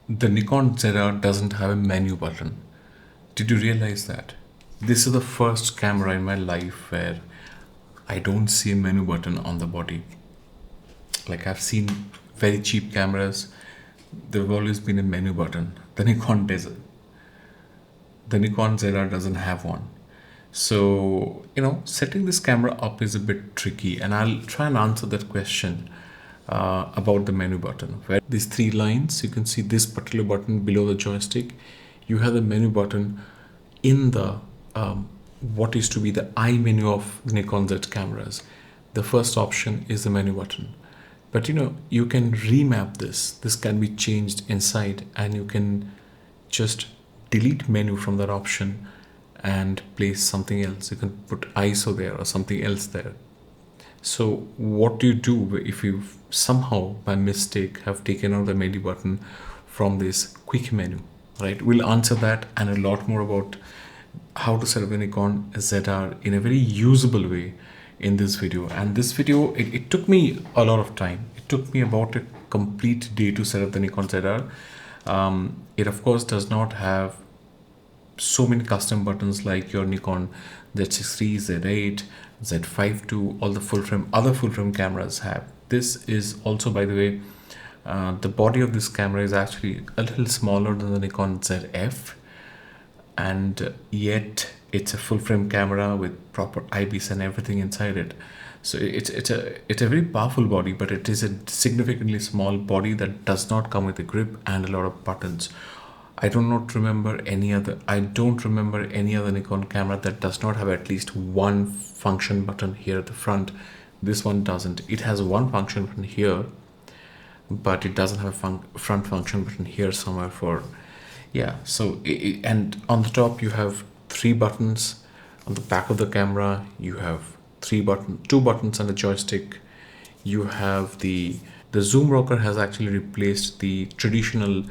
The Nikon ZR doesn't have a menu button. Did you realize that? This is the first camera in my life where I don't see a menu button on the body. Like I've seen very cheap cameras, there've always been a menu button. The Nikon ZR doesn't have one. So, setting this camera up is a bit tricky, and I'll try and answer that question about the menu button. Where these three lines, you can see this particular button below the joystick. You have the menu button in the what is to be the I menu of Nikon Z cameras. The first option is the menu button. But you can remap this. This can be changed inside, and you can just delete menu from that option and place something else. You can put ISO there or something else there. So what do you do if you somehow by mistake have taken out the menu button from this quick menu, right? We'll answer that and a lot more about how to set up the Nikon ZR in a very usable way in this video. And this video, it took me a lot of time. It took me about a complete day to set up the Nikon ZR. It of course does not have so many custom buttons like your Nikon Z6 III, Z8, Z5 II, all the other full frame cameras have. This is also, by the way, the body of this camera is actually a little smaller than the Nikon ZF, and yet it's a full frame camera with proper eyepiece and everything inside it. So it's a very powerful body, but it is a significantly small body that does not come with a grip and a lot of buttons. I don't remember any other Nikon camera that does not have at least one function button here at the front. This one doesn't. It has one function button here, but it doesn't have a front function button here somewhere for, yeah. So and on the top you have three buttons. On the back of the camera you have two buttons and a joystick. You have the zoom rocker has actually replaced the traditional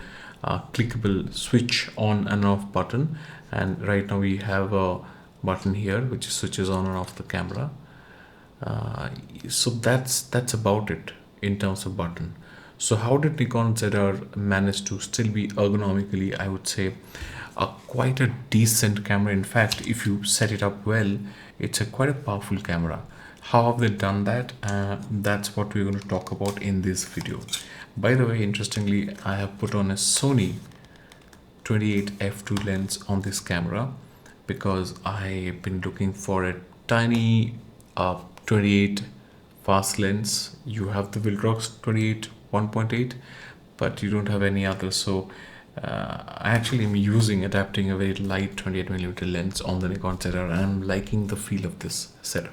clickable switch on and off button, and right now we have a button here which switches on and off the camera. So that's about it in terms of button. So how did Nikon ZR manage to still be ergonomically, I would say, quite a decent camera? In fact, if you set it up well, it's quite a powerful camera. How have they done that? That's what we're going to talk about in this video. By the way, interestingly, I have put on a Sony 28 f2 lens on this camera because I've been looking for a tiny 28 fast lens. You have the Viltrox 28 1.8, but you don't have any other. So I actually am adapting a very light 28mm lens on the Nikon ZR, and I'm liking the feel of this setup.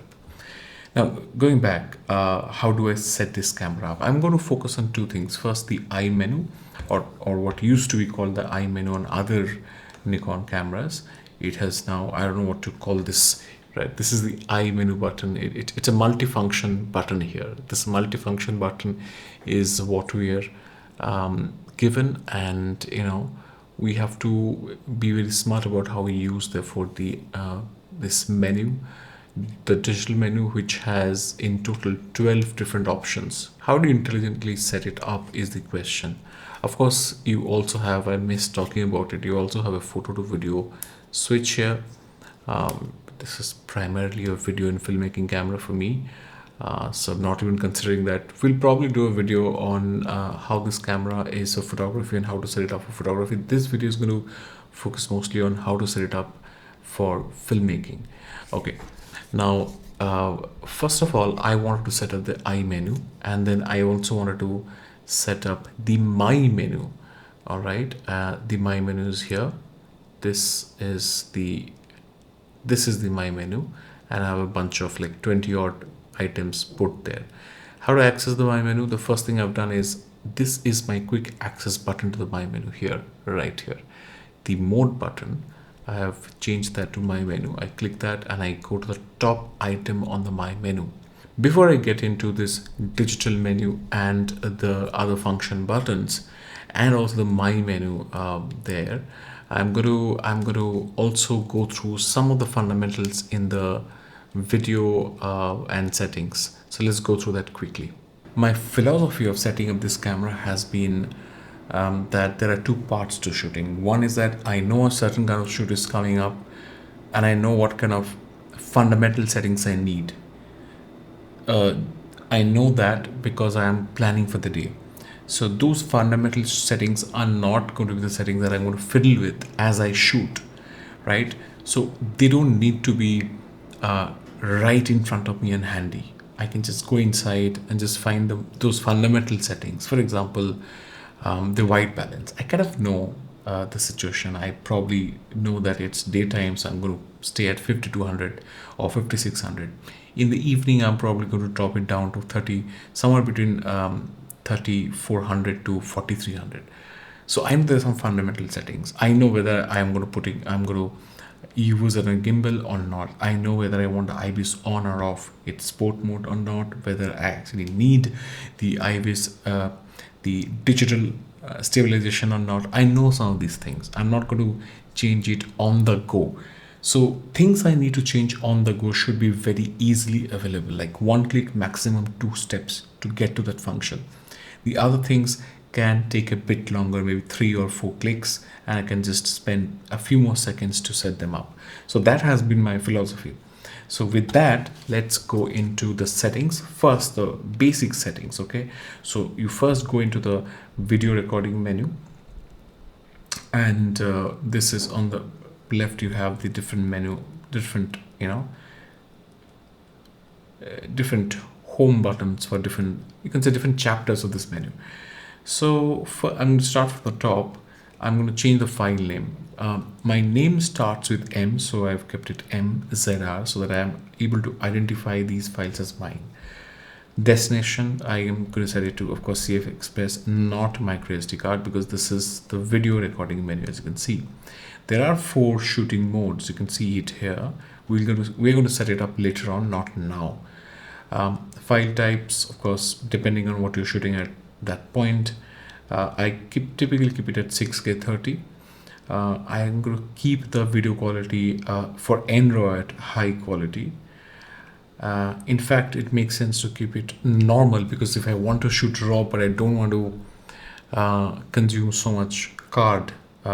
Now, going back, how do I set this camera up? I'm going to focus on two things. First, the I menu, or what used to be called the I menu on other Nikon cameras. It has now, I don't know what to call this, right? This is the I menu button. It's a multifunction button here. This multifunction button is what we are given, and we have to be very smart about how we use therefore the this menu, the digital menu, which has in total 12 different options. How do you intelligently set it up is the question. Of course, you also have, I missed talking about it, you also have a photo to video switch here. This is primarily a video and filmmaking camera for me, so not even considering that. We'll probably do a video on how this camera is for photography and how to set it up for photography. This video is going to focus mostly on how to set it up for filmmaking. Okay, now first of all, I wanted to set up the I menu, and then I also wanted to set up the my menu. All right, the my menu is here. This is the my menu, and I have a bunch of like 20 odd items put there. How to access the my menu? The first thing I've done is, this is my quick access button to the my menu here, right here. The mode button, I have changed that to my menu. I click that and I go to the top item on the my menu. Before I get into this digital menu and the other function buttons and also the my menu there, I'm going to also go through some of the fundamentals in the video and settings. So let's go through that quickly. My philosophy of setting up this camera has been that there are two parts to shooting. One is that I know a certain kind of shoot is coming up, and I know what kind of fundamental settings I need. I know that because I am planning for the day. So those fundamental settings are not going to be the settings that I'm going to fiddle with as I shoot, right? So they don't need to be right in front of me and handy. I can just go inside and just find those fundamental settings. For example, the white balance. I kind of know the situation. I probably know that it's daytime, so I'm going to stay at 5200 or 5600. In the evening, I'm probably going to drop it down to 30, somewhere between 3400 to 4300. So I know there's some fundamental settings. I know whether I'm going to use it on a gimbal or not. I know whether I want the IBIS on or off, its sport mode or not, whether I actually need the IBIS, the digital stabilization or not. I know some of these things. I'm not going to change it on the go. So things I need to change on the go should be very easily available, like one click, maximum 2 steps to get to that function. The other things can take a bit longer, maybe 3 or 4 clicks, and I can just spend a few more seconds to set them up. So that has been my philosophy. So with that, let's go into the settings. First, the basic settings, okay? So you first go into the video recording menu, and this is on the left. You have the different menu, different different home buttons for different, you can say, different chapters of this menu. So I'm going to start from the top. I'm going to change the file name. My name starts with M, so I've kept it MZR so that I am able to identify these files as mine. Destination, I am going to set it to, of course, CF Express, not micro SD card, because this is the video recording menu. As you can see, there are 4 shooting modes. You can see it here. We're going to set it up later on, not now. File types, of course, depending on what you're shooting at that point. I typically keep it at 6K 30. I am going to keep the video quality for NRAW at high quality. In fact, it makes sense to keep it normal, because if I want to shoot raw but I don't want to consume so much card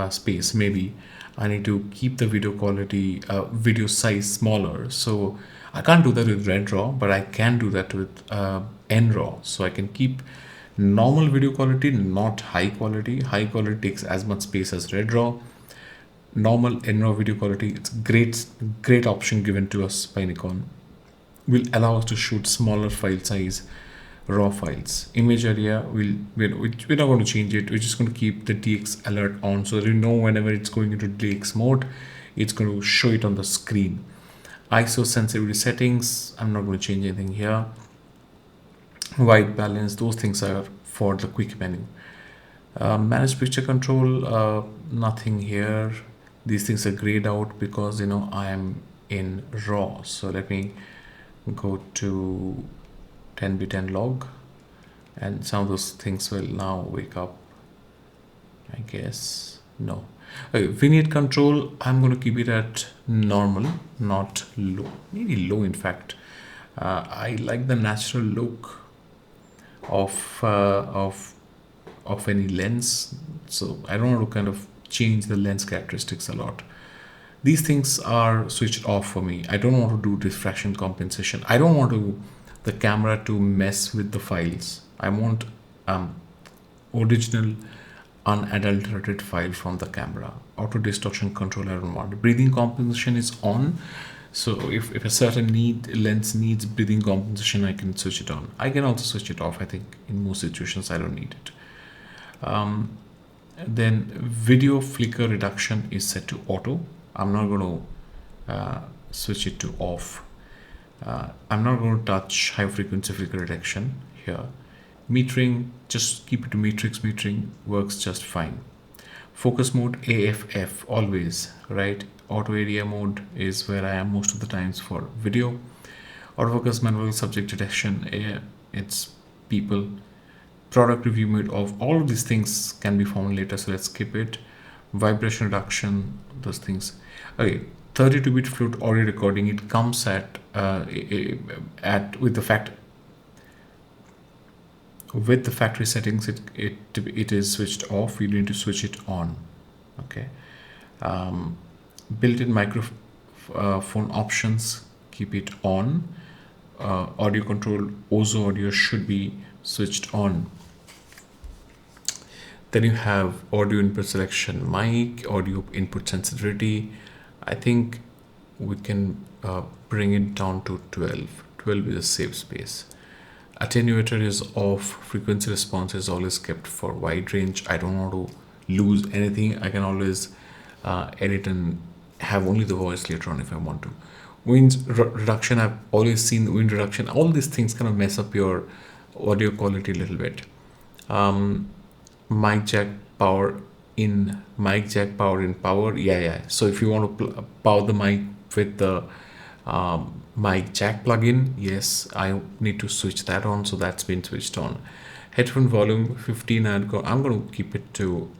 space, maybe I need to keep the video quality, video size smaller. So I can't do that with red raw, but I can do that with NRAW. So I can keep normal video quality, not high quality. High quality takes as much space as red raw. Normal NRAW video quality, it's great option given to us by Nikon, will allow us to shoot smaller file size raw files. Image area, we're not going to change it. We're just going to keep the DX alert on, so that you know whenever it's going into DX mode, it's going to show it on the screen. ISO sensitivity settings, I'm not going to change anything here. White balance, those things are for the quick menu. Manage picture control, nothing here. These things are grayed out because I am in RAW. So let me go to 10:10 log, and some of those things will now wake up, I guess. No. Okay, vignette control, I'm going to keep it at normal, not low. Maybe low, in fact. I like the natural look of any lens, so I don't want to kind of change the lens characteristics a lot. These things are switched off for me. I don't want to do diffraction compensation. I don't want the camera to mess with the files. I want original unadulterated file from the camera. Auto distortion control, I don't want. Breathing compensation is on, so if a certain lens needs breathing compensation, I can switch it on. I can also switch it off. I think in most situations I don't need it. Then video flicker reduction is set to auto. I'm not going to switch it to off. I'm not going to touch high frequency flicker reduction here. Metering, just keep it to matrix metering, works just fine. Focus mode, AFF, always, right? Auto area mode is where I am most of the times for video. Autofocus manual subject detection, it's people. Product review mode of all of these things can be found later, so let's skip it. Vibration reduction, those things. Okay, 32-bit float audio recording, it comes with the fact With the factory settings, it is switched off. You need to switch it on. Okay. Built-in microphone options, keep it on. Audio control, Ozo audio should be switched on. Then you have audio input selection, mic, audio input sensitivity. I think we can bring it down to 12. 12 is a safe space. Attenuator is off. Frequency response is always kept for wide range. I don't want to lose anything. I can always edit and have only the voice later on if I want to. Wind reduction, I've always seen wind reduction. All these things kind of mess up your audio quality a little bit. Mic jack power in, mic jack power in, power. Yeah. So if you want to power the mic with the mic jack plugin, yes, I need to switch that on. So that's been switched on. Headphone volume 15. I'm going to keep it to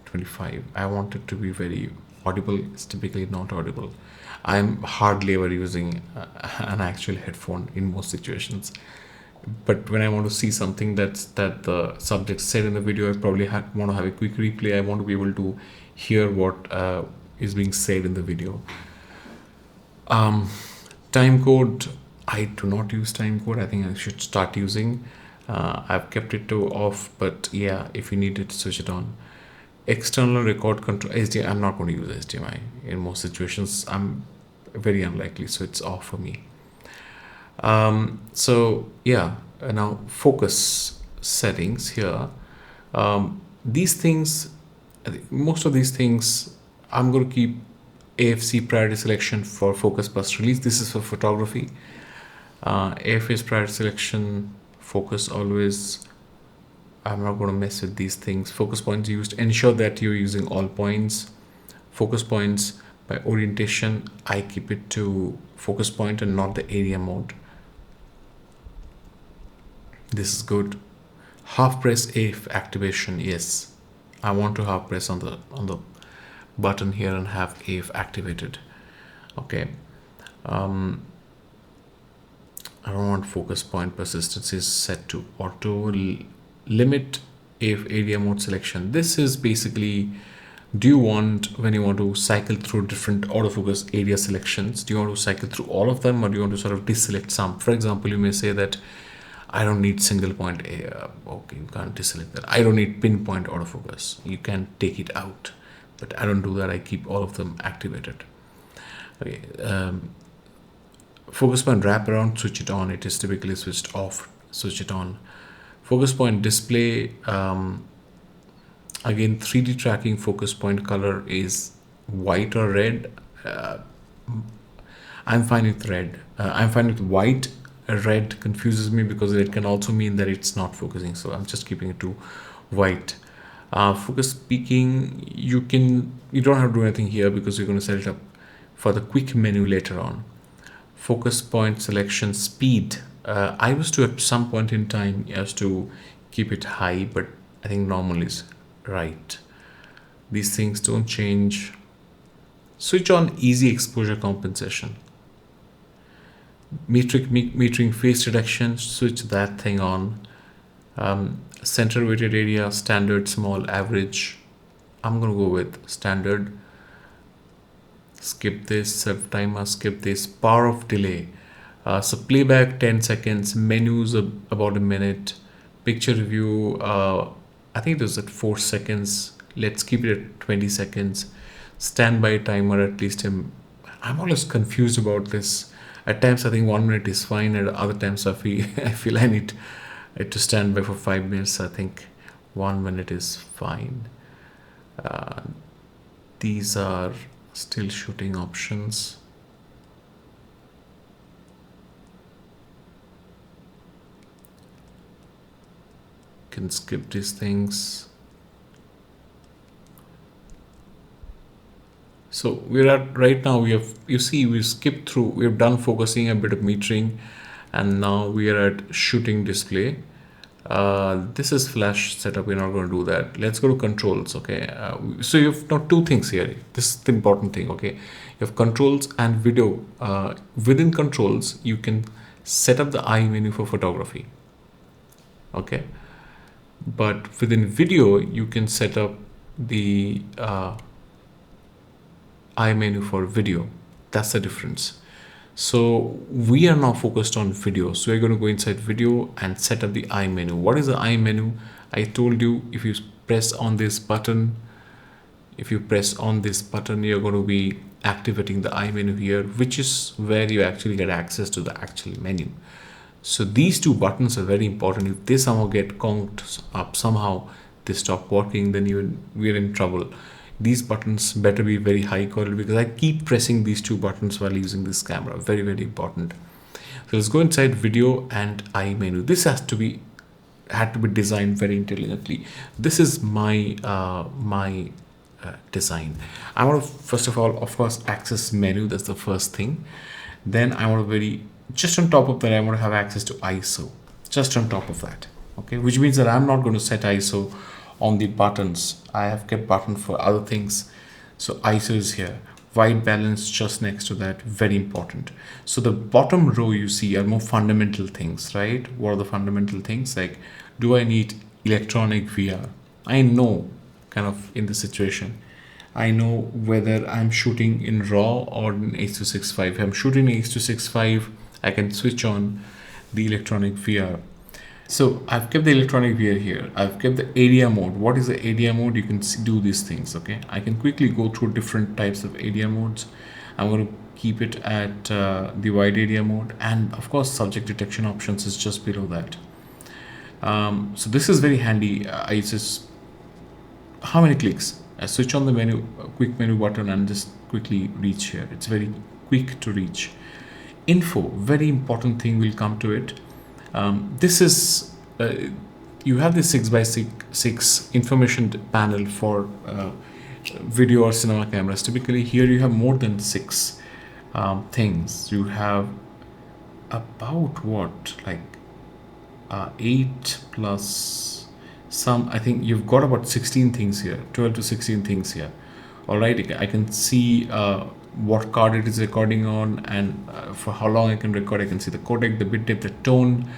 25. I want it to be very audible. It's typically not audible. I'm hardly ever using an actual headphone in most situations. But when I want to see something that the subject said in the video, I probably want to have a quick replay. I want to be able to hear what is being said in the video. Time code, I do not use time code. I think I should start using. I've kept it to off, but yeah, if you need it, switch it on. External record control, HDMI, I'm not going to use HDMI in most situations. I'm very unlikely, so it's off for me. So yeah, now focus settings here. These things, most of these things, I'm going to keep AFC priority selection for focus plus release. This is for photography. AFS priority selection, focus always. I'm not going to mess with these things. Focus points used, ensure that you're using all points. Focus points by orientation, I keep it to focus point and not the area mode. This is good. Half press AF activation, yes, I want to half press on the button here and have AF activated. Okay. I don't want focus point persistence is set to auto. Limit AF area mode selection. This is basically, do you want, when you want to cycle through different autofocus area selections, do you want to cycle through all of them, or do you want to sort of deselect some? For example, you may say that I don't need single point. Okay, you can't deselect that. I don't need pinpoint autofocus. You can take it out, but I don't do that. I keep all of them activated. Okay. Focus point wraparound, switch it on. It is typically switched off. Switch it on. Focus point display. Again, 3D tracking focus point color is white or red. I'm fine with red. I'm fine with white. Red confuses me because it can also mean that it's not focusing. So I'm just keeping it to white. Focus peaking, you don't have to do anything here because you're going to set it up for the quick menu later on. Focus point selection speed. I used to, at some point in time, used to keep it high, but I think normal is right. These things don't change. Switch on easy exposure compensation. Metering face reduction, switch that thing on. Center weighted area, standard, small, average. I'm going to go with standard. Skip this, set timer, skip this. Power of delay. So playback 10 seconds, menus about a minute, picture review, I think it was at 4 seconds. Let's keep it at 20 seconds. Standby timer, at least I'm always confused about this. At times I think 1 minute is fine, and other times I feel I need it to stand by for 5 minutes. I think 1 minute is fine. These are still shooting options. Can skip these things. So we're at right now, we've skipped through, we've done focusing, a bit of metering, and now we are at shooting display. This is flash setup, we're not going to do that. Let's go to controls. Okay, so you have now two things here. This is the important thing. Okay, you have controls and video. Within controls, you can set up the eye menu for photography. okay? But within video, you can set up the I menu for video. That's the difference. So we are now focused on video. So we're going to go inside video and set up the I menu. What is the I menu? I told you, if you press on this button, you're going to be activating the I menu here, which is where you actually get access to the actual menu. So these two buttons are very important. If they somehow get conked up, somehow they stop working, then we're in trouble. These buttons better be very high quality, because I keep pressing these two buttons while using this camera. Very, very important. So let's go inside video and I menu. This had to be designed very intelligently. This is my design. I want to first of all, of course, access menu. That's the first thing. Then I want to just on top of that, I want to have access to ISO. Just on top of that, okay, which means that I'm not going to set ISO on the buttons. I have kept button for other things. So ISO is here. White balance just next to that, very important. So the bottom row you see are more fundamental things, right? What are the fundamental things? Like, do I need electronic VR? I know, kind of in the situation, I know whether I'm shooting in RAW or in H.265. If I'm shooting in H.265, I can switch on the electronic VR. So I've kept the electronic VR here. I've kept the area mode. What is the area mode? You can do these things, okay? I can quickly go through different types of area modes. I'm going to keep it at the wide area mode. And of course, subject detection options is just below that. So this is very handy. I just, how many clicks? I switch on the menu, quick menu button, and just quickly reach here. It's very quick to reach. Info, very important thing, will come to it. This is, you have the 6x6 information panel for video or cinema cameras. Typically here you have more than 6 things. You have about what, like 8 plus some, I think you've got about 16 things here, 12 to 16 things here. All right, I can see what card it is recording on, and for how long I can record. I can see the codec, the bit depth, the tone,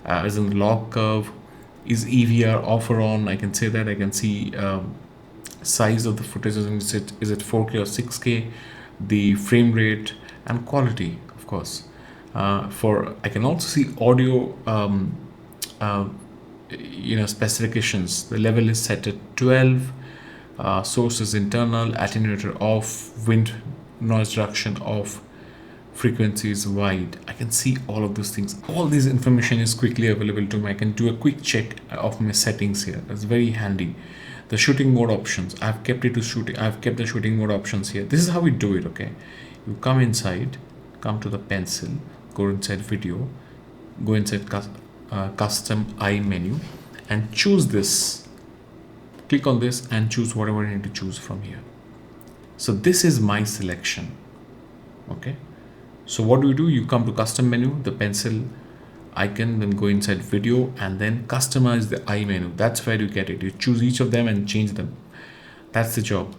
as in the log curve, is EVR off or on. I can say that. I can see size of the footage, is it 4K or 6K, the frame rate, and quality, of course. I can also see audio specifications. The level is set at 12, source is internal, attenuator off, wind noise reduction off, frequency is wide. I can see all of those things. All this information is quickly available to me. I can do a quick check of my settings here. That's very handy. The shooting mode options, I've kept it to shooting. I've kept the shooting mode options here. This is how we do it, okay? You come inside, come to the pencil, go inside video, go inside custom I menu, and choose this. Click on this and choose whatever you need to choose from here. So this is my selection, okay? So what do? You come to custom menu, the pencil icon, then go inside video, and then customize the I menu. That's where you get it. You choose each of them and change them. That's the job.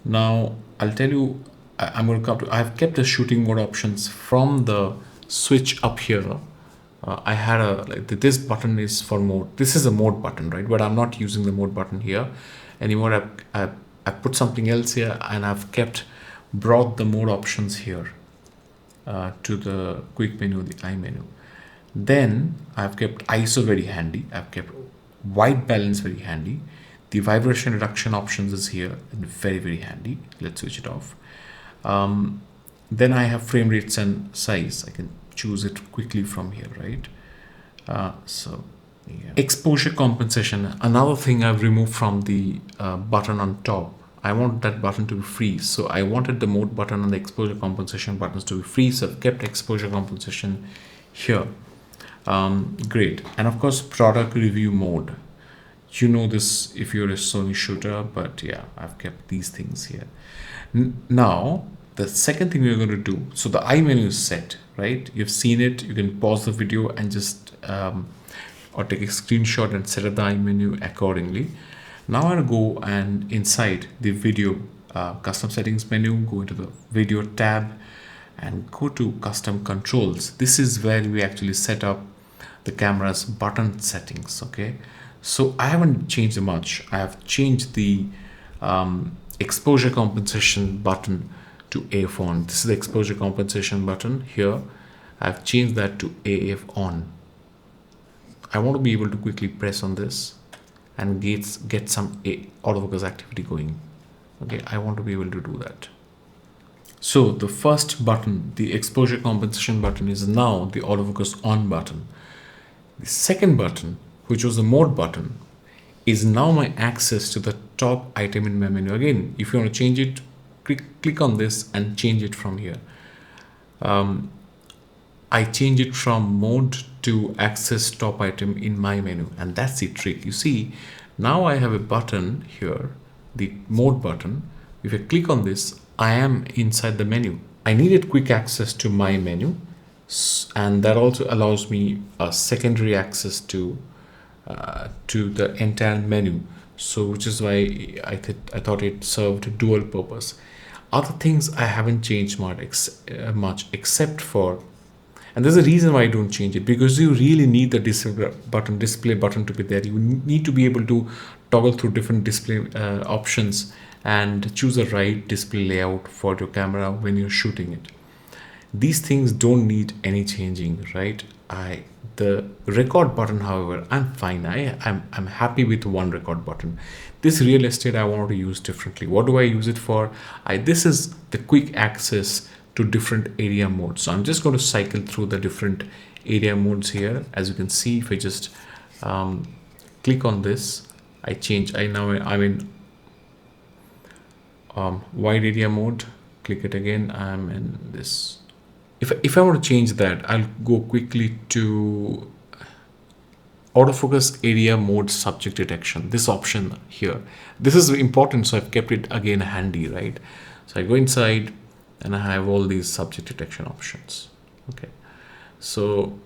Now I'll tell you, I'm going to come to, I've kept the shooting mode options from the switch up here. I had this button is for mode. This is a mode button, right? But I'm not using the mode button here anymore. I've put something else here, and I've brought the mode options here to the quick menu, the I menu. Then I've kept ISO very handy. I've kept white balance very handy. The vibration reduction options is here and very, very handy. Let's switch it off. Then I have frame rates and size. I can choose it quickly from here, right? Yeah. Exposure compensation, another thing I've removed from the button on top. I want that button to be free, so I wanted the mode button and the exposure compensation buttons to be free, so I've kept exposure compensation here. Great. And of course, product review mode. You know this if you're a Sony shooter, but yeah, I've kept these things here. Now the second thing we're going to do, so the I menu is set, right? You've seen it. You can pause the video and just or take a screenshot and set up the I menu accordingly. Now I'm going to go and inside the video custom settings menu, go into the video tab and go to custom controls. This is where we actually set up the camera's button settings. Okay, so I haven't changed much. I have changed the exposure compensation button to AF on. This is the exposure compensation button here. I've changed that to AF on. I want to be able to quickly press on this and get some autofocus activity going. Okay, I want to be able to do that. So the first button, the exposure compensation button, is now the autofocus on button. The second button, which was the mode button, is now my access to the top item in my menu. Again, if you want to change it, click on this and change it from here. I change it from mode to access top item in my menu, and that's the trick. You see, now I have a button here, the mode button. If I click on this, I am inside the menu. I needed quick access to my menu, and that also allows me a secondary access to the entire menu. So which is why I thought it served dual purpose. Other things I haven't changed much except for, and there's a reason why I don't change it, because you really need the display button to be there. You need to be able to toggle through different display options and choose the right display layout for your camera when you're shooting it. These things don't need any changing, right? The record button, however, I'm fine. I'm happy with one record button. This real estate I want to use differently. What do I use it for? This is the quick access to different area modes. So I'm just going to cycle through the different area modes here. As you can see, if I just click on this, I'm in wide area mode. Click it again. I'm in this. If I want to change that, I'll go quickly to autofocus area mode subject detection. This option here. This is important, so I've kept it again handy, right? So I go inside and I have all these subject detection options. Okay, so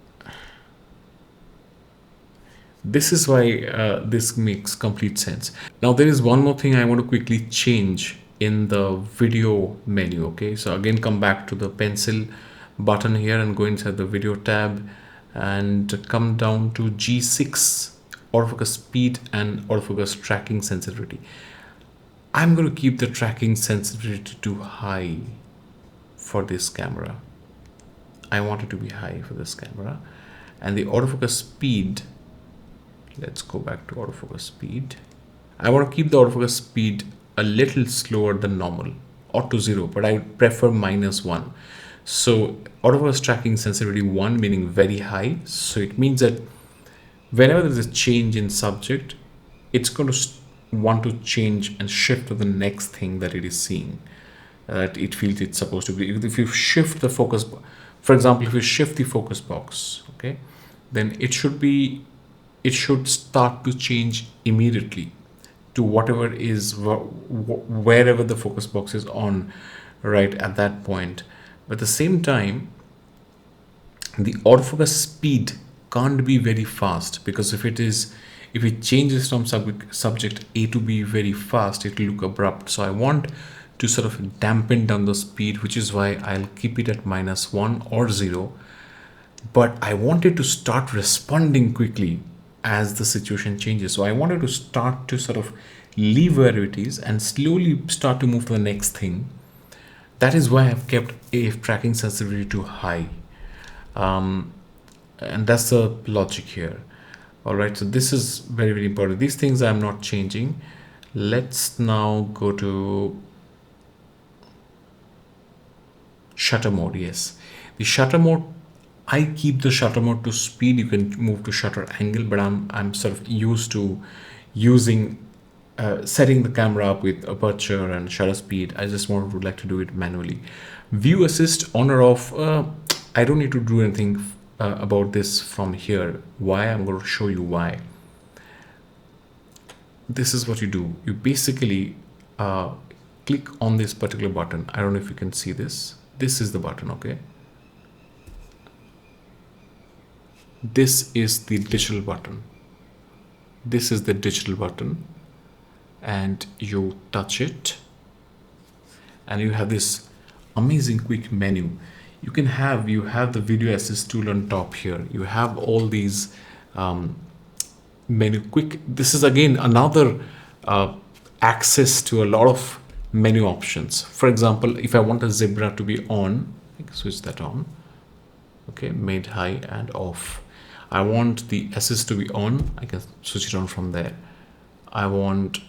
this is why this makes complete sense. Now there is one more thing I want to quickly change in the video menu. Okay, so again, come back to the pencil button here and go inside the video tab and come down to G6, autofocus speed and autofocus tracking sensitivity. I'm going to keep the tracking sensitivity to high for this camera. I want it to be high for this camera. And the autofocus speed, let's go back to autofocus speed. I want to keep the autofocus speed a little slower than normal, or to 0, but I prefer -1. So autofocus tracking sensitivity 1, meaning very high. So it means that whenever there's a change in subject, it's going to want to change and shift to the next thing that it is seeing, that it feels it's supposed to be. If you shift the focus, for example, if you shift the focus box, okay, then it should start to change immediately to whatever is wherever the focus box is on right at that point. But at the same time, the autofocus speed can't be very fast, because if it changes from subject A to B very fast, it will look abrupt. So I want to sort of dampen down the speed, which is why I'll keep it at -1 or 0. But I want it to start responding quickly as the situation changes. So I wanted to start to sort of leave where it is and slowly start to move to the next thing. That is why I've kept AF tracking sensitivity to high. And that's the logic here. All right, so this is very, very important. These things I'm not changing. Let's now go to shutter mode. Yes, the shutter mode, I keep the shutter mode to speed. You can move to shutter angle, but I'm sort of used to using setting the camera up with aperture and shutter speed. I just would like to do it manually. View assist on or off. I don't need to do anything about this from here. Why? I'm going to show you why. This is what you do. You basically click on this particular button. I don't know if you can see this. This is the button, okay? This is the digital button. This is the digital button. And you touch it. And you have this amazing quick menu. you have the video assist tool on top here. You have all these menu quick. This is again another access to a lot of menu options. For example, if I want a zebra to be on, I can switch that on. Okay, made high and off. I want the assist to be on, I can switch it on from there. I want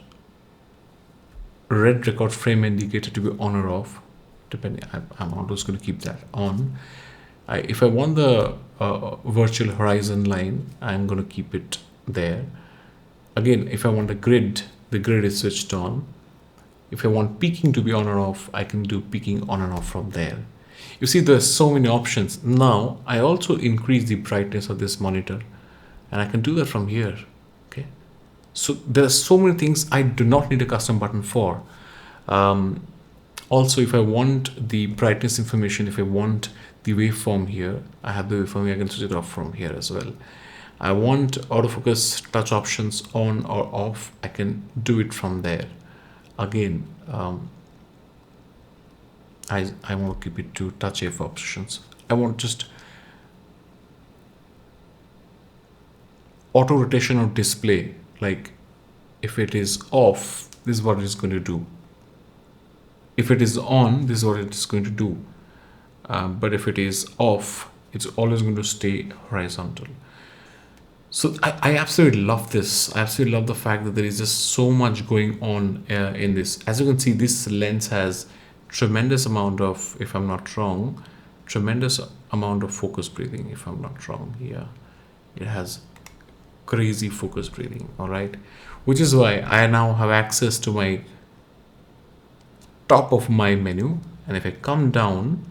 red record frame indicator to be on or off, depending. I'm always going to keep that on. If I want the virtual horizon line, I'm going to keep it there. Again, if I want a grid, the grid is switched on. If I want peaking to be on or off, I can do peaking on and off from there. You see, there's so many options. Now, I also increase the brightness of this monitor, and I can do that from here. Okay. So there are so many things I do not need a custom button for. Also, if I want the brightness information, if I want the waveform here, I have the waveform here, I can switch it off from here as well. I want autofocus touch options on or off, I can do it from there. Again, I want to keep it to touch AF options. I want just auto rotation of display. Like if it is off, this is what it's going to do. If it is on, this is what it's going to do. But if it is off, it's always going to stay horizontal. So I absolutely love this. I absolutely love the fact that there is just so much going on in this. As you can see, this lens has tremendous amount of, if I'm not wrong, tremendous amount of focus breathing, if I'm not wrong here. It has crazy focus breathing, all right? Which is why I now have access to my top of my menu. And if I come down,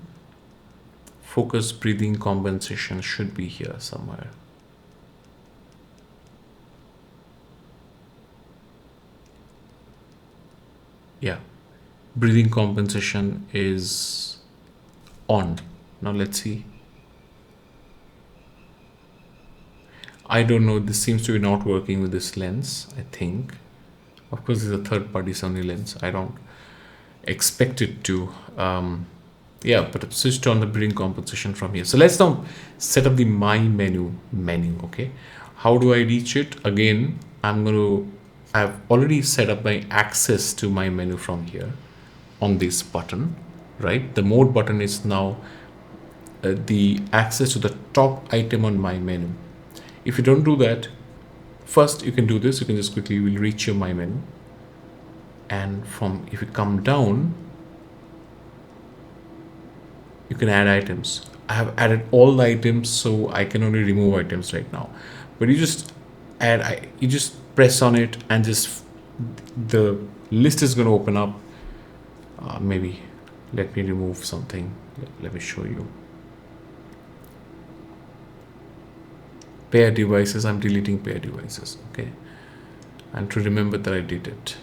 focus breathing compensation should be here somewhere. Yeah, breathing compensation is on. Now let's see. I don't know, this seems to be not working with this lens, I think. Of course, it's a third-party Sony lens. I don't expect it to. Yeah, but I've switched on the breathing compensation from here. So let's now set up the My menu, okay? How do I reach it? Again, I've already set up my access to my menu from here on this button, right? The mode button is now the access to the top item on my menu. If you don't do that, first you can do this. You can just quickly will reach your my menu. And if you come down, you can add items. I have added all the items, so I can only remove items right now. But you just you just press on it and just the list is going to open up. Maybe let me remove something. Let me show you. Pair devices. I'm deleting pair devices. Okay, and to remember that I did it.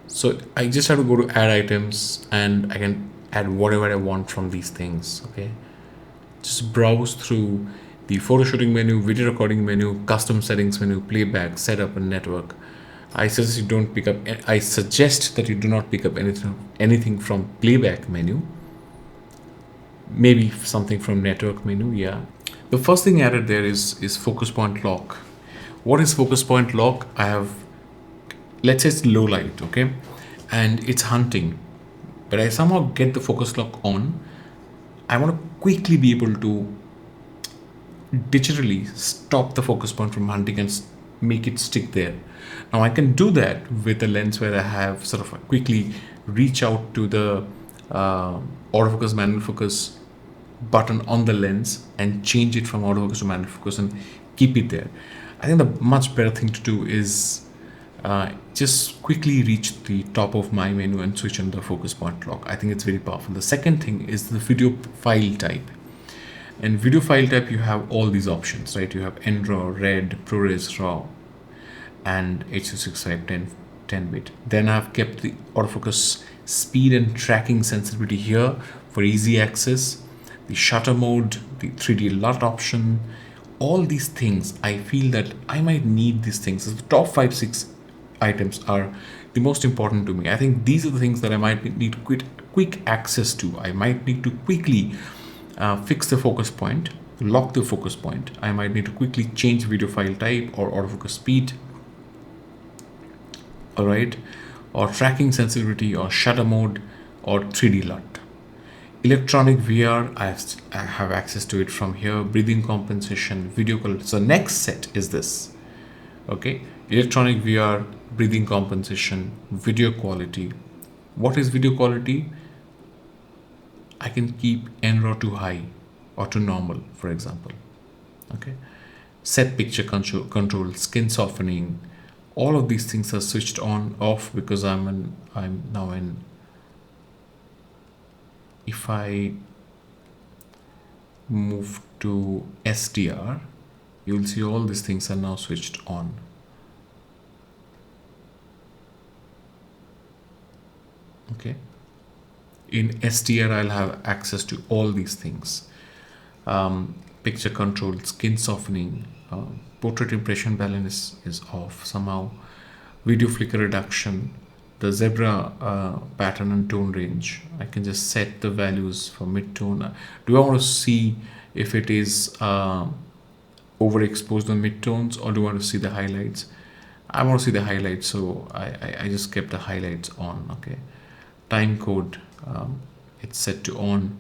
So I just have to go to add items and I can add whatever I want from these things. Okay, just browse through the photo shooting menu, video recording menu, custom settings menu, playback, setup, and network. I suggest you don't pick up. I suggest that you do not pick up anything from playback menu. Maybe something from network menu. Yeah. The first thing added there is focus point lock. What is focus point lock? I have, let's say it's low light, okay, and it's hunting, but I somehow get the focus lock on. I want to quickly be able to digitally stop the focus point from hunting and make it stick there. Now I can do that with a lens where I have sort of quickly reach out to the autofocus, manual focus button on the lens and change it from autofocus to manual focus and keep it there. I think the much better thing to do is just quickly reach the top of my menu and switch on the focus point lock. I think it's very powerful. The second thing is the video file type. In video file type, you have all these options, right? You have NRAW, RED, ProRes, RAW, and H.265 10-bit. Then I've kept the autofocus speed and tracking sensitivity here for easy access. The shutter mode, the 3D LUT option, all these things, I feel that I might need these things. The top 5-6 items are the most important to me. I think these are the things that I might need quick access to. I might need to quickly fix the focus point, lock the focus point. I might need to quickly change video file type or autofocus speed, all right, or tracking sensitivity or shutter mode or 3D LUT. Electronic VR, I have access to it from here. Breathing compensation, video quality. So next set is this, okay? Electronic VR, breathing compensation, video quality. What is video quality? I can keep NRAW to high or to normal, for example, okay? Set picture control, skin softening, all of these things are switched on off because I'm now in. If I move to SDR, you'll see all these things are now switched on. Okay. In SDR, I'll have access to all these things. Picture control, skin softening, portrait impression balance is off somehow. Video flicker reduction, the zebra pattern and tone range. I can just set the values for mid-tone. Do I want to see if it is overexposed on mid-tones, or do I want to see the highlights? I want to see the highlights, so I just kept the highlights on. Okay. Time code, it's set to on.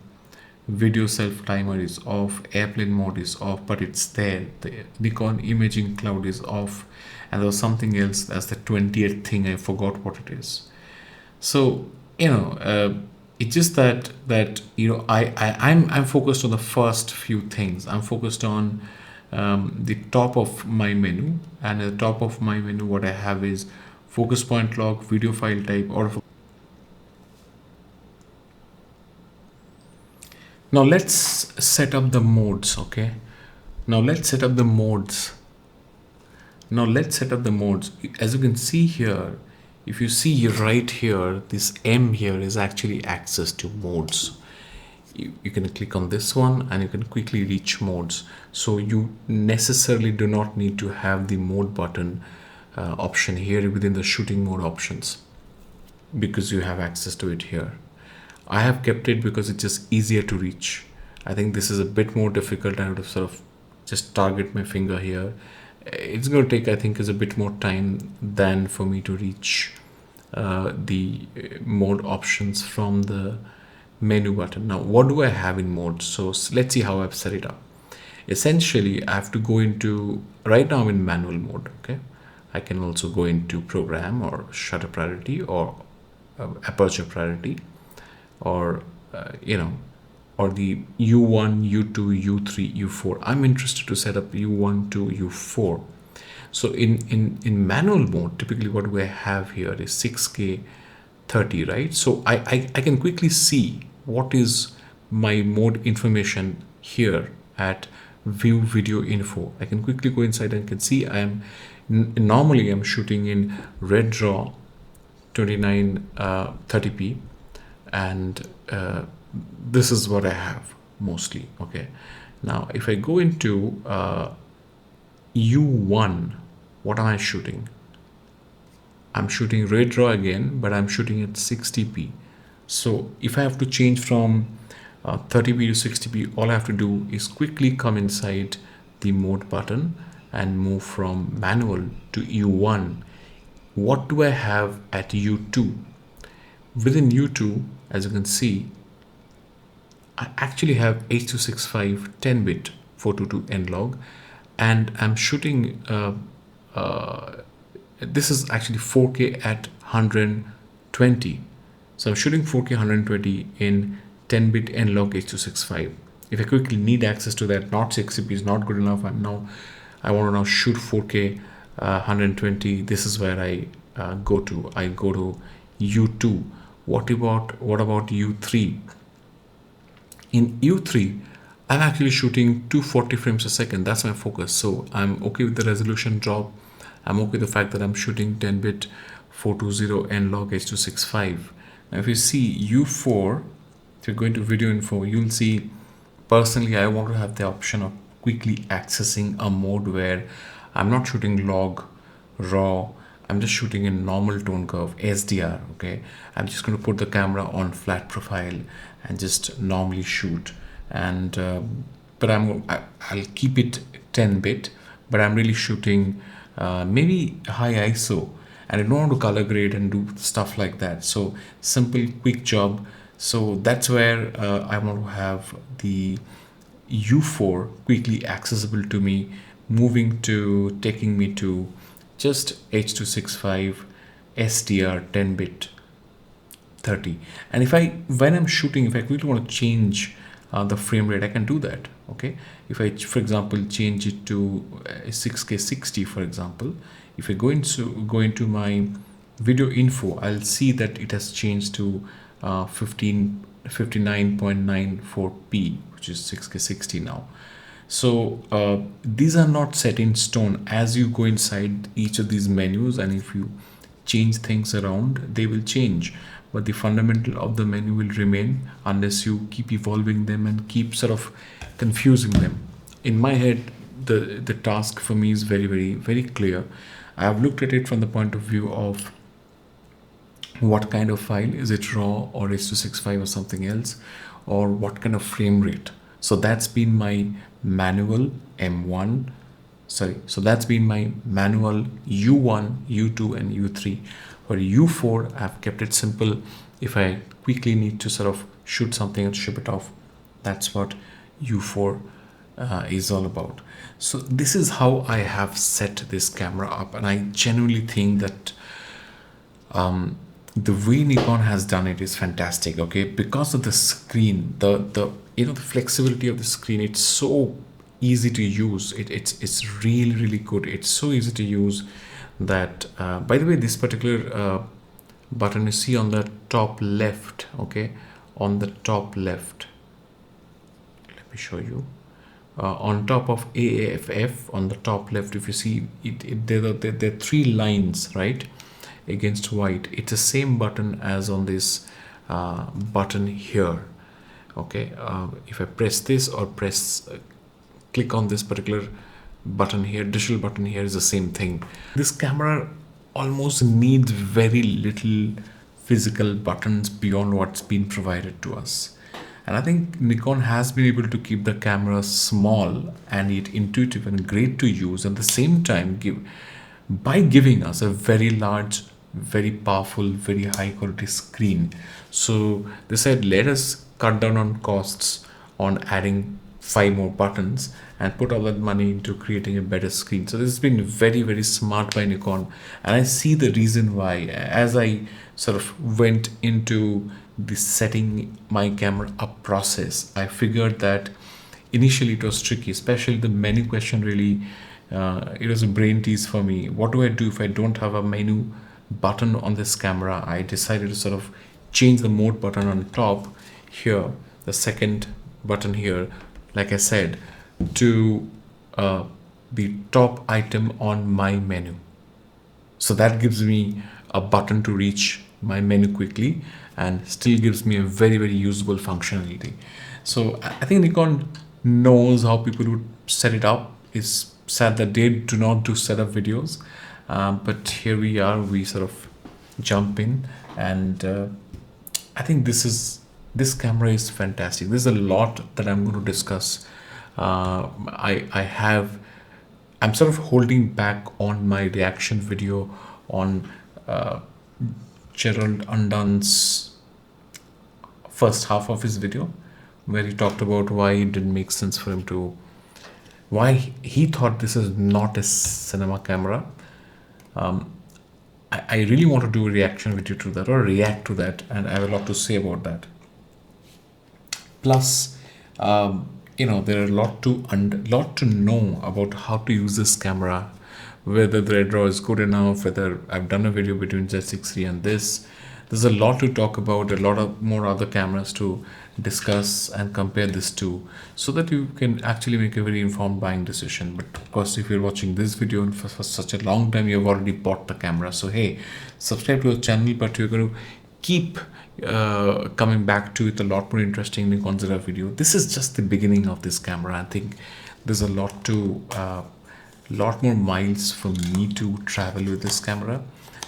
Video self timer is off. Airplane mode is off, but it's there. The Nikon imaging cloud is off, and there was something else. That's the 20th thing. I forgot what it is. So it's just that I'm focused on the first few things. I'm focused on the top of my menu, and at the top of my menu, what I have is focus point lock, video file type, or. Now let's set up the modes, okay? Now let's set up the modes. As you can see here, if you see right here, this M here is actually access to modes. You can click on this one and you can quickly reach modes. So you necessarily do not need to have the mode button option here within the shooting mode options, because you have access to it here. I have kept it because it's just easier to reach. I think this is a bit more difficult. I would have sort of just target my finger here. It's going to take, I think, is a bit more time than for me to reach the mode options from the menu button. Now, what do I have in mode? So let's see how I've set it up. Essentially, I have to go into, right now I'm in manual mode, okay? I can also go into program or shutter priority or aperture priority, or or the U1, U2, U3, U4. I'm interested to set up U1 to U4. So in manual mode, typically what we have here is 6K 30, right? So I can quickly see what is my mode information here at view video info. I can quickly go inside and can see normally I'm shooting in red raw 2930p, and this is what I have mostly. Okay, now if I go into U1, what am I shooting? I'm shooting red raw again, but I'm shooting at 60p. So if I have to change from 30p to 60p, all I have to do is quickly come inside the mode button and move from manual to U1. What do I have at U2? Within U2, as you can see, I actually have H.265 10-bit 422 N-Log, and I'm shooting, this is actually 4K at 120. So I'm shooting 4K 120 in 10-bit N-Log H.265. If I quickly need access to that, not 60p is not good enough. I want to now shoot 4K 120. This is where I go to. I go to U2. What about U3? In U3, I'm actually shooting 240 frames a second. That's my focus. So I'm okay with the resolution drop. I'm okay with the fact that I'm shooting 10-bit 420 N-Log H.265. Now if you see U4, if you're going to video info, you'll see, personally, I want to have the option of quickly accessing a mode where I'm not shooting log, raw, I'm just shooting in normal tone curve, SDR, okay? I'm just going to put the camera on flat profile and just normally shoot. and but I'll keep it 10-bit, but I'm really shooting maybe high ISO, and I don't want to color grade and do stuff like that. So simple, quick job. So that's where I want to have the U4 quickly accessible to me, taking me to just H.265 SDR 10-bit 30. And when I'm shooting, if I quickly want to change the frame rate, I can do that. Okay, if I, for example, change it to 6K 60, for example, if I go into my video info, I'll see that it has changed to 59.94p, which is 6K 60 now. So these are not set in stone. As you go inside each of these menus, and if you change things around, they will change, but the fundamental of the menu will remain unless you keep evolving them and keep sort of confusing them. In my head, the task for me is very, very, very clear. I have looked at it from the point of view of what kind of file is it, raw or H.265 or something else, or what kind of frame rate. So that's been my manual M1, so that's been my manual U1, U2 and U3. For U4, I've kept it simple. If I quickly need to sort of shoot something and ship it off, that's what U4 is all about. So this is how I have set this camera up, and I genuinely think that the way Nikon has done it is fantastic. Okay, because of the screen, the flexibility of the screen, it's so easy to use. It's really, really good. It's so easy to use that by the way, this particular button you see on the top left, okay, on the top left, let me show you. On top of AAFF, on the top left, if you see it, there are three lines, right, against white. It's the same button as on this button here. Okay, if I press this or click on this particular button here, digital button here, is the same thing. This camera almost needs very little physical buttons beyond what's been provided to us. And I think Nikon has been able to keep the camera small and yet intuitive and great to use at the same time, by giving us a very large, very powerful, very high quality screen. So they said, let us cut down on costs on adding 5 more buttons and put all that money into creating a better screen. So this has been very, very smart by Nikon, and I see the reason why. As I sort of went into the setting my camera up process, I figured that initially it was tricky, especially the menu question. Really, it was a brain tease for me. What do I do if I don't have a menu button on this camera? I decided to sort of change the mode button on top here, the second button here, like I said, to the top item on my menu. So that gives me a button to reach my menu quickly and still gives me a very, very usable functionality. So I think Nikon knows how people would set it up. It's sad that they do not do setup videos, but here we are, we sort of jump in, and I think this camera is fantastic. There's a lot that I'm going to discuss. I'm sort of holding back on my reaction video on Gerald Undon's first half of his video, where he talked about why it didn't make sense for him to, why he thought this is not a cinema camera. I really want to do a reaction video to that, or react to that, and I have a lot to say about that. Plus, there are a lot to know about how to use this camera, whether the red raw is good enough, whether I've done a video between Z6 III and this. There's a lot to talk about, a lot of more other cameras to discuss and compare this to, so that you can actually make a very informed buying decision. But of course, if you're watching this video and for such a long time, you've already bought the camera, so hey, subscribe to the channel, but you're going to keep coming back to it, a lot more interesting Nikon Z video. This is just the beginning of this camera. I think there's a lot more miles for me to travel with this camera.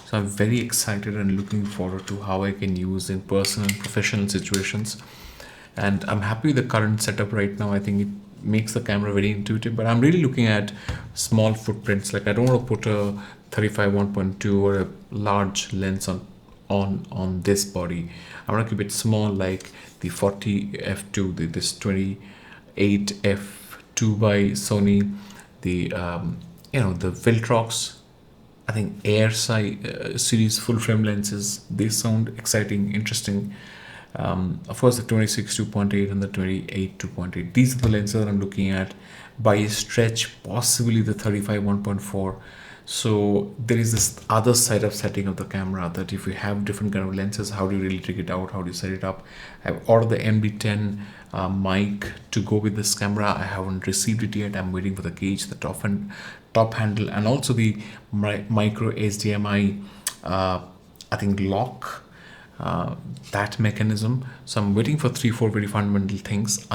So I'm very excited and looking forward to how I can use in personal and professional situations. and I'm happy with the current setup right now. I think it makes the camera very intuitive, but I'm really looking at small footprints. Like I don't want to put a 35 1.2 or a large lens on this body. I want to keep it small, like the 40 f2, this 28 f2 by Sony, the the Viltrox, I think Air series full frame lenses. They sound exciting, interesting. Of course, the 26 2.8 and the 28 2.8. These are the lenses that I'm looking at. By a stretch, possibly the 35 1.4. So there is this other side of setting of the camera, that if you have different kind of lenses, how do you really take it out? How do you set it up? I've ordered the MD10 mic to go with this camera. I haven't received it yet. I'm waiting for the gauge, the top handle, and also the micro HDMI. I think lock, that mechanism. So I'm waiting for 3 4 very fundamental things.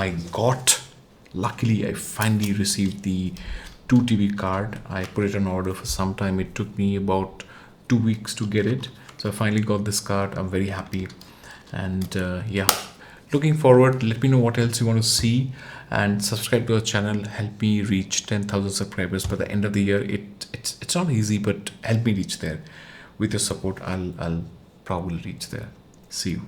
Luckily I finally received the 2 TB card. I put it on order for some time. It took me about 2 weeks to get it, so I finally got this card. I'm very happy, and yeah, looking forward. Let me know what else you want to see, and subscribe to our channel. Help me reach 10,000 subscribers by the end of the year. It's not easy, but help me reach there. With your support, I'll probably reach there. See you.